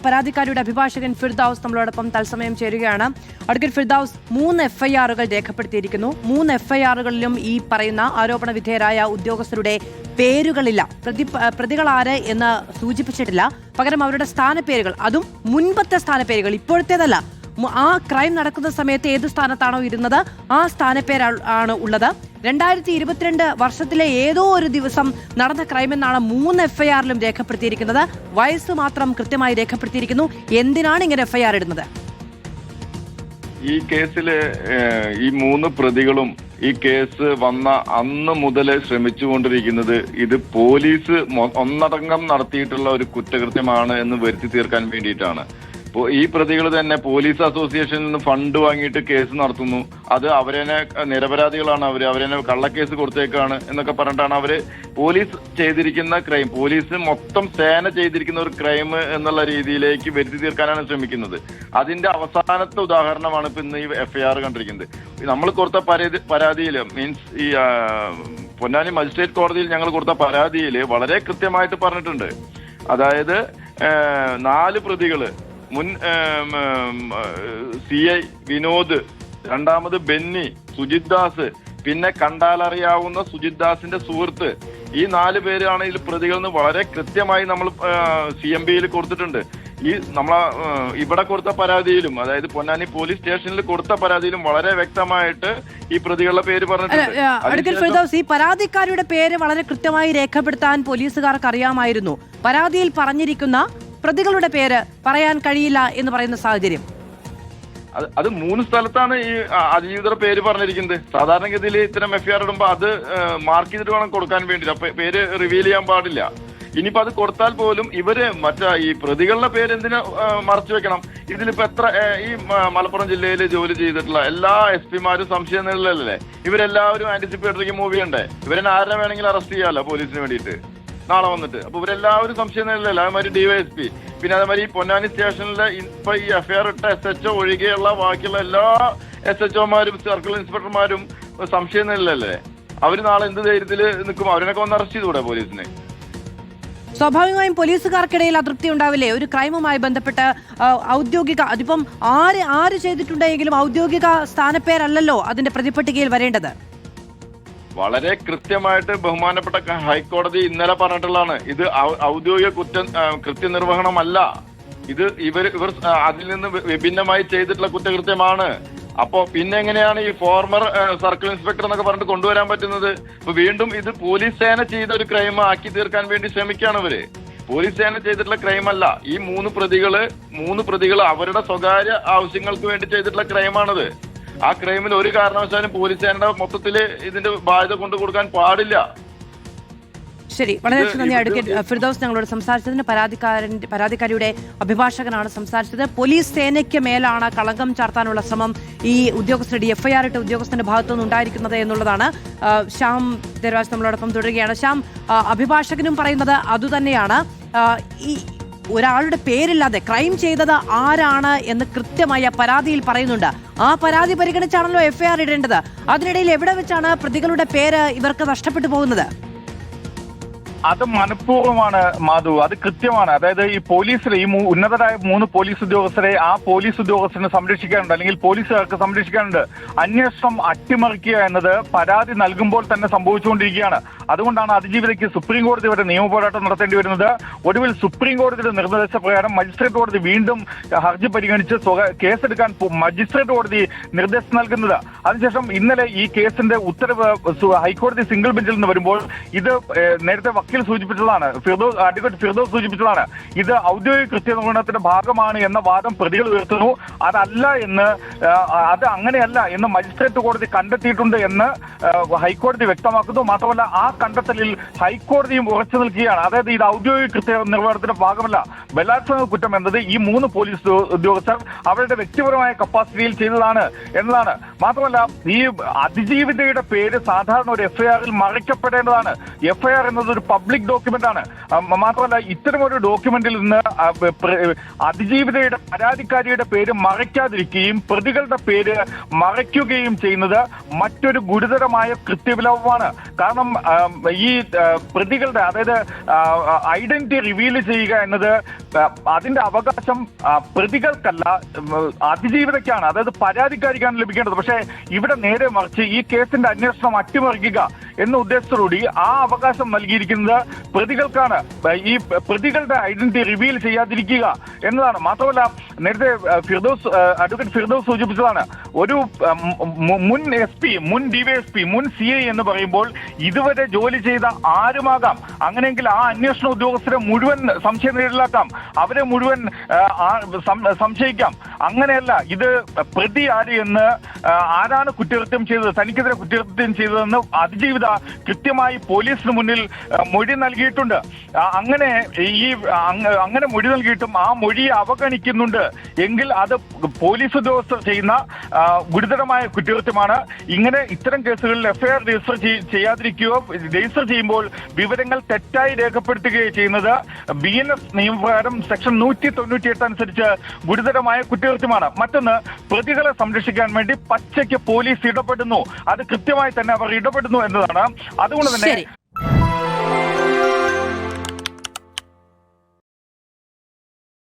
പരാതിക്കാരിയുടെ അഭിഭാഷകൻ ഫിർദൌസ് നമ്മളോടൊപ്പം തത്സമയം ചേരുകയാണ്. അഡ്വക്കേറ്റ് ഫിർദൌസ്, 3 എഫ്ഐആറുകൾ രേഖപ്പെടുത്തിയിരിക്കുന്നു. 3 എഫ്ഐആറുകളിലും ഈ പറയുന്ന ആരോപണ വിധേയരായ ഉദ്യോഗസ്ഥരുടെ പേരുകളില്ല. പ്രതികളാര് എന്ന് സൂചിപ്പിച്ചിട്ടില്ല. പകരം അവരുടെ സ്ഥാനപ്പേരുകൾ, അതും മുൻപത്തെ സ്ഥാനപ്പേരുകൾ, ഇപ്പോഴത്തേതല്ല. ആ ക്രൈം നടക്കുന്ന സമയത്ത് ഏത് സ്ഥാനത്താണോ ഇരുന്നത് ആ സ്ഥാനപ്പേരാണ് ഉള്ളത്. 2022 വർഷത്തിലെ ഏതോ ഒരു ദിവസം നടന്ന ക്രൈം എന്നാണ് 3 എഫ്ഐആറിലും രേഖപ്പെടുത്തിയിരിക്കുന്നത്. വയസ്സ് മാത്രം കൃത്യമായി രേഖപ്പെടുത്തിയിരിക്കുന്നു. എന്തിനാണ് ഇങ്ങനെ എഫ്ഐആർ ഇടുന്നത്? ഈ കേസില് ഈ 3 പ്രതികളും ഈ കേസ് വന്ന അന്ന് മുതൽ ശ്രമിച്ചുകൊണ്ടിരിക്കുന്നത് ഇത് പോലീസ് ഒന്നടങ്കം നടത്തിയിട്ടുള്ള ഒരു കുറ്റകൃത്യമാണ് എന്ന് വരുത്തി തീർക്കാൻ വേണ്ടിയിട്ടാണ്. ഈ പ്രതികൾ തന്നെ പോലീസ് അസോസിയേഷനിൽ നിന്ന് ഫണ്ട് വാങ്ങിയിട്ട് കേസ് നടത്തുന്നു. അത് അവരെന്നെ നിരപരാധികളാണ്, അവരെന്നെ കള്ളക്കേസ് കൊടുത്തേക്കാണ് എന്നൊക്കെ പറഞ്ഞിട്ടാണ് അവര് പോലീസ് ചെയ്തിരിക്കുന്ന ക്രൈം, പോലീസ് മൊത്തം സേന ചെയ്തിരിക്കുന്ന ഒരു ക്രൈം എന്നുള്ള രീതിയിലേക്ക് വരുത്തി തീർക്കാനാണ് ശ്രമിക്കുന്നത്. അതിന്റെ അവസാനത്തെ ഉദാഹരണമാണ് ഇപ്പൊ ഇന്ന് ഈ എഫ്ഐആർ കണ്ടിരിക്കുന്നത്. നമ്മൾ കൊടുത്ത പരാതിയിൽ മീൻസ് ഈ പൊന്നാനി മജിസ്ട്രേറ്റ് കോടതിയിൽ ഞങ്ങൾ കൊടുത്ത പരാതിയിൽ വളരെ കൃത്യമായിട്ട് പറഞ്ഞിട്ടുണ്ട്. അതായത് 4 പ്രതികള്, മുൻ CI വിനോദ്, രണ്ടാമത് ബെന്നി, സുജിത് ദാസ്, പിന്നെ കണ്ടാലറിയാവുന്ന സുജിത് ദാസിന്റെ സുഹൃത്ത്, ഈ 4 പേരാണ് ഇതിൽ പ്രതികൾ എന്ന് വളരെ കൃത്യമായി നമ്മൾ CMBയിൽ കൊടുത്തിട്ടുണ്ട്. ഈ ഇവിടെ കൊടുത്ത പരാതിയിലും, അതായത് പൊന്നാനി പോലീസ് സ്റ്റേഷനിൽ കൊടുത്ത പരാതിയിലും വളരെ വ്യക്തമായിട്ട് ഈ പ്രതികളുടെ പേര് പറഞ്ഞിട്ടുണ്ട്. ഈ പരാതിക്കാരുടെ പേര് വളരെ കൃത്യമായി രേഖപ്പെടുത്താൻ പോലീസുകാർക്ക് അറിയാമായിരുന്നു. പരാതിയിൽ പറഞ്ഞിരിക്കുന്ന പ്രതികളുടെ പേര് പറയാൻ കഴിയില്ല എന്ന് പറയുന്ന സാഹചര്യം അത് 3 സ്ഥലത്താണ് ഈ അതിജീവിതരുടെ പേര് പറഞ്ഞിരിക്കുന്നത്. സാധാരണഗതിയിൽ ഇത്തരം എഫ്ഐആർ ഇടുമ്പോൾ അത് മാർക്ക് ചെയ്തിട്ട് വേണം കൊടുക്കാൻ വേണ്ടി, പേര് റിവീൽ ചെയ്യാൻ പാടില്ല. ഇനിയിപ്പോ അത് കൊടുത്താൽ പോലും ഇവര് ഈ പ്രതികളുടെ പേര് എന്തിനു മറച്ചു വെക്കണം? ഇതിലിപ്പോ എത്ര ഈ മലപ്പുറം ജില്ലയിൽ ജോലി ചെയ്തിട്ടുള്ള എല്ലാ SP-മാരും സംശയ നിഴലല്ലേ? ഇവരെല്ലാവരും ആന്റിസിപ്പേറ്ററിക്ക് മൂവ് ചെയ്യണ്ടേ? ഇവരെ ആരെ വേണമെങ്കിലും അറസ്റ്റ് ചെയ്യാമല്ലോ പോലീസിന് വേണ്ടിയിട്ട് നാളെ വന്നിട്ട്. അപ്പൊ ഇവരെല്ലാവരും സംശയം നിഴലല്ലേ? അതേമാതിരി DYSP, പിന്നെ അതേമാതിരി ഈ പൊന്നാനി സ്റ്റേഷനിലെ ഇപ്പൊ ഈ എഫ്ഐആർ ഇട്ട SHO ഒഴികെയുള്ള ബാക്കിയുള്ള എല്ലാ SHOമാരും സർക്കിൾ ഇൻസ്പെക്ടർമാരും സംശയം നിഴലല്ലേ? അവര് നാളെ എന്ത് ധൈര്യത്തിൽ നിൽക്കും? അവരൊക്കെ ഒന്ന് അറസ്റ്റ് ചെയ്തുകൂടെ പോലീസിനെ? സ്വാഭാവികമായും പോലീസുകാർക്കിടയിൽ അതൃപ്തി ഉണ്ടാവില്ലേ? ഒരു ക്രൈമുമായി ബന്ധപ്പെട്ട് ഔദ്യോഗിക, അതിപ്പം ആര് ചെയ്തിട്ടുണ്ടെങ്കിലും ഔദ്യോഗിക സ്ഥാനപ്പേരല്ലല്ലോ അതിന്റെ പ്രതിപട്ടികയിൽ വരേണ്ടത്. വളരെ കൃത്യമായിട്ട് ബഹുമാനപ്പെട്ട ഹൈക്കോടതി ഇന്നലെ പറഞ്ഞിട്ടുള്ളതാണ്. ഇത് ഔദ്യോഗിക കൃത്യനിർവഹണമല്ല, ഇത് ഇവർ അതിൽ നിന്ന് വിഭിന്നമായി ചെയ്തിട്ടുള്ള കുറ്റകൃത്യമാണ്. അപ്പോ പിന്നെ എങ്ങനെയാണ് ഈ ഫോർമർ സർക്കിൾ ഇൻസ്പെക്ടർ എന്നൊക്കെ പറഞ്ഞിട്ട് കൊണ്ടുവരാൻ പറ്റുന്നത്? ഇപ്പൊ വീണ്ടും ഇത് പോലീസ് സേന ചെയ്ത ഒരു ക്രൈം ആക്കി തീർക്കാൻ വേണ്ടി ശ്രമിക്കുകയാണ് ഇവര്. പോലീസ് സേന ചെയ്തിട്ടുള്ള ക്രൈം അല്ല. ഈ 3 പ്രതികൾ അവരുടെ സ്വകാര്യ ആവശ്യങ്ങൾക്ക് വേണ്ടി ചെയ്തിട്ടുള്ള ക്രൈമാണിത്. ആ ക്രൈമിൽ ഒരു കാരണവശാലും പോലീസ് സേനയുടെ മൊത്തത്തില് ഇതിന്റെ ബാധ്യത കൊണ്ടു കൊടുക്കാൻ പാടില്ല. ശരി, വളരെ നന്ദി അഡ്വക്കേറ്റ് ഫിർദൌസ് ഞങ്ങളോട് സംസാരിച്ചതിന്. പരാതിക്കാരിയുടെ അഭിഭാഷകനാണ് സംസാരിച്ചത്. പോലീസ് സേനയ്ക്ക് മേലാണ് കളങ്കം ചാർത്താനുള്ള ശ്രമം ഈ ഉദ്യോഗസ്ഥരുടെ എഫ്ഐആർ ഇട്ട ഉദ്യോഗസ്ഥന്റെ ഭാഗത്തുനിന്ന് ഉണ്ടായിരിക്കുന്നത് എന്നുള്ളതാണ്. ശ്യാം ദേവരാജ് നമ്മളോടൊപ്പം തുടരുകയാണ്. ശ്യാം, അഭിഭാഷകനും പറയുന്നത് അതുതന്നെയാണ്. ഈ ഒരാളുടെ പേരില്ലാതെ ക്രൈം ചെയ്തത് ആരാണ് എന്ന് കൃത്യമായി ആ പരാതിയിൽ പറയുന്നുണ്ട്. ആ പരാതി പരിഗണിച്ചാണല്ലോ എഫ്ഐആർ ഇടേണ്ടത്. അതിനിടയിൽ എവിടെ വെച്ചാണ് പ്രതികളുടെ പേര് ഇവർക്ക് നഷ്ടപ്പെട്ടു പോകുന്നത്? അത് മനഃപൂർവ്വമാണ് മാധു, അത് കൃത്യമാണ്. അതായത് ഈ പോലീസിലെ ഈ ഉന്നതരായ 3 പോലീസ് ഉദ്യോഗസ്ഥരെ ആ പോലീസ് ഉദ്യോഗസ്ഥനെ സംരക്ഷിക്കാനുണ്ട്, അല്ലെങ്കിൽ പോലീസുകാർക്ക് സംരക്ഷിക്കാനുണ്ട്. അന്വേഷണം അട്ടിമറിക്കുക എന്നത് പരാതി നൽകുമ്പോൾ തന്നെ സംഭവിച്ചുകൊണ്ടിരിക്കുകയാണ്. അതുകൊണ്ടാണ് അതിജീവിതയ്ക്ക് സുപ്രീം കോടതി വരെ നിയമപോരാട്ടം നടത്തേണ്ടി വരുന്നത്. ഒടുവിൽ സുപ്രീം കോടതിയുടെ നിർദ്ദേശപ്രകാരം മജിസ്ട്രേറ്റ് കോടതി വീണ്ടും ഹർജി പരിഗണിച്ച് കേസെടുക്കാൻ മജിസ്ട്രേറ്റ് കോടതി നിർദ്ദേശം നൽകുന്നത്. അതിനുശേഷം ഇന്നലെ ഈ കേസിന്റെ ഉത്തരവ് ഹൈക്കോടതി സിംഗിൾ ബെഞ്ചിൽ നിന്ന് വരുമ്പോൾ ഇത് നേരത്തെ വക്കീൽ സൂചിപ്പിച്ചതാണ്, അഡ്വക്കേറ്റ് ഫിർദൌസ് സൂചിപ്പിച്ചതാണ്. ഇത് ഔദ്യോഗിക കൃത്യനിർവഹണത്തിന്റെ ഭാഗമാണ് എന്ന വാദം പ്രതികൾ ഉയർത്തുന്നു. അത് അങ്ങനെയല്ല എന്ന് മജിസ്ട്രേറ്റ് കോടതി കണ്ടെത്തിയിട്ടുണ്ട് എന്ന് ഹൈക്കോടതി വ്യക്തമാക്കുന്നു. മാത്രമല്ല ആ കണ്ടെത്തലിൽ ഹൈക്കോടതിയും ഉറച്ചു നിൽക്കുകയാണ്. അതായത് ഇത് ഔദ്യോഗിക കൃത്യനിർവഹണത്തിന്റെ ഭാഗമല്ല. ബലാത്സംഗ കുറ്റം എന്നത് ഈ 3 പോലീസ് ഉദ്യോഗസ്ഥർ അവരുടെ വ്യക്തിപരമായ കപ്പാസിറ്റിയിൽ ചെയ്തതാണ് എന്നതാണ്. മാത്രമല്ല ഈ അതിജീവിതയുടെ പേര് സാധാരണ ഒരു എഫ്ഐആറിൽ മറയ്ക്കപ്പെടേണ്ടതാണ്. എഫ്ഐആർ എന്നത് ഒരു പബ്ലിക് ഡോക്യുമെന്റ് ആണ്. മാത്രമല്ല ഇത്തരമൊരു ഡോക്യുമെന്റിൽ നിന്ന് അതിജീവിതയുടെ പരാതിക്കാരിയുടെ പേര് മറയ്ക്കാതിരിക്കുകയും പ്രതികളുടെ പേര് മറയ്ക്കുകയും ചെയ്യുന്നത് മറ്റൊരു ഗുരുതരമായ കൃത്യവിലോപമാണ്. കാരണം ഈ പ്രതികളുടെ, അതായത് ഐഡന്റിറ്റി റിവീൽ ചെയ്യുക എന്നത് അതിന്റെ അവകാശം പ്രതികൾക്കല്ല, അതിജീവിതയ്ക്കാണ്, അതായത് പരാതിക്കാരിക്കാണ് ലഭിക്കേണ്ടത്. പക്ഷേ ഇവിടെ നേരെ മറിച്ച് ഈ കേസിന്റെ അന്വേഷണം അട്ടിമറിക്കുക എന്ന ഉദ്ദേശത്തോടുകൂടി ആ അവകാശം നൽകിയിരിക്കുന്നത് പ്രതികൾക്കാണ്. ഈ പ്രതികളുടെ ഐഡന്റിറ്റി റിവീൽ ചെയ്യാതിരിക്കുക എന്നതാണ്. മാത്രമല്ല നേരത്തെ അഡ്വക്കേറ്റ് ഫിർദൌസ് സൂചിപ്പിച്ചതാണ്, ഒരു മുൻ SP, മുൻ DYSP, മുൻ CI എന്ന് പറയുമ്പോൾ ഇതുവരെ ജോലി ചെയ്ത ആരുമാകാം. അങ്ങനെയെങ്കിൽ ആ അന്വേഷണ ഉദ്യോഗസ്ഥരെ മുഴുവൻ സംശയ നേരിലാക്കാം, അവരെ മുഴുവൻ സംശയിക്കാം. അങ്ങനെയല്ല, ഇത് പ്രതി ആര് എന്ന്, ആരാണ് കുറ്റകൃത്യം ചെയ്തത്, തനിക്കെതിരെ കുറ്റകൃത്യം ചെയ്തതെന്ന് അതിജീവിത കൃത്യമായി പോലീസിന് മുന്നിൽ മൊഴി നൽകിയിട്ടുണ്ട്. അങ്ങനെ മൊഴി നൽകിയിട്ടും ആ മൊഴിയെ അവഗണിക്കുന്നുണ്ട് എങ്കിൽ അത് പോലീസ് ഉദ്യോഗസ്ഥർ ചെയ്യുന്ന ഗുരുതരമായ കുറ്റകൃത്യമാണ്. ഇത്തരം കേസുകളിൽ FIR രജിസ്റ്റർ ചെയ്യാതിരിക്കുകയോ രജിസ്റ്റർ ചെയ്യുമ്പോൾ വിവരങ്ങൾ തെറ്റായി രേഖപ്പെടുത്തുകയോ ചെയ്യുന്നത് BNS നിയമപ്രകാരം സെക്ഷൻ 198 അനുസരിച്ച് ഗുരുതരമായ കുറ്റകൃത്യമാണ്. മറ്റൊന്ന്, പ്രതികളെ സംരക്ഷിക്കാൻ വേണ്ടി പച്ചയ്ക്ക് പോലീസ് ഇടപെടുന്നു, അത് കൃത്യമായി തന്നെ അവർ ഇടപെടുന്നു എന്നതാണ്. അതുകൊണ്ട് തന്നെ